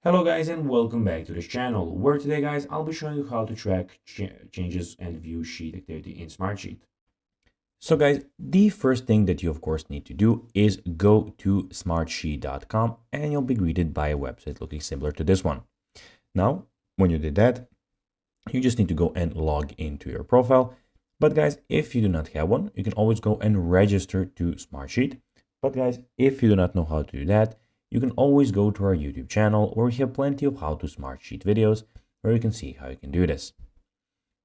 Hello guys and welcome back to this channel, where today guys I'll be showing you how to track changes and view sheet activity in Smartsheet. So guys, the first thing that you of course need to do is go to smartsheet.com and you'll be greeted by a website looking similar to this one. Now, when you did that, you just need to go and log into your profile. But guys, if you do not have one, you can always go and register to Smartsheet. But guys, if you do not know how to do that, you can always go to our YouTube channel where we have plenty of how to Smartsheet videos where you can see how you can do this.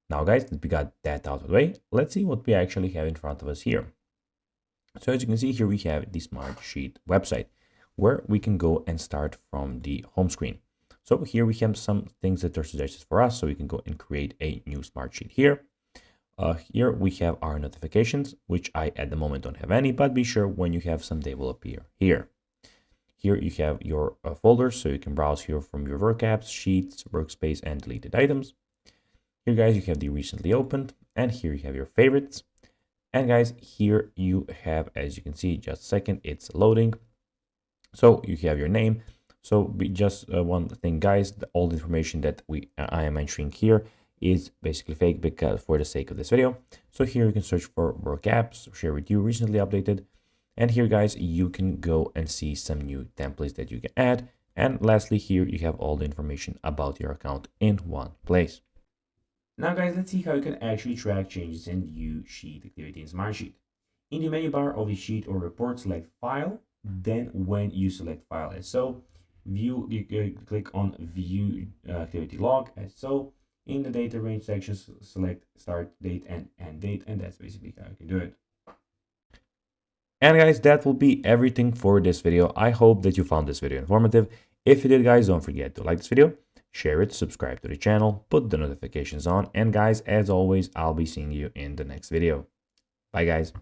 Now guys, that we got that out of the way, let's see what we actually have in front of us here. So as you can see here, we have the Smartsheet website where we can go and start from the home screen. So here we have some things that are suggested for us. So we can go and create a new Smartsheet here. Here we have our notifications, which I at the moment don't have any, but be sure when you have some, they will appear here. Here you have your folders, so you can browse here from your work apps, sheets, workspace, and deleted items. Here guys, you have the recently opened, and here you have your favorites. And guys, here you have, as you can see, just a second, it's loading. So you have your name. So just one thing guys, all the information that I am entering here is basically fake because for the sake of this video. So here you can search for work apps, share with you, recently updated. And here guys, you can go and see some new templates that you can add. And lastly, here you have all the information about your account in one place. Now guys, let's see how you can actually track changes in view sheet activity in Smartsheet. In the menu bar of the sheet or report, select File. Then when you select File as so, view, you click on View Activity Log as so. In the data range section, select Start Date and End Date, and that's basically how you can do it. And guys, that will be everything for this video. I hope that you found this video informative. If you did guys, don't forget to like this video, share it, subscribe to the channel, put the notifications on, and guys, as always, I'll be seeing you in the next video. Bye guys.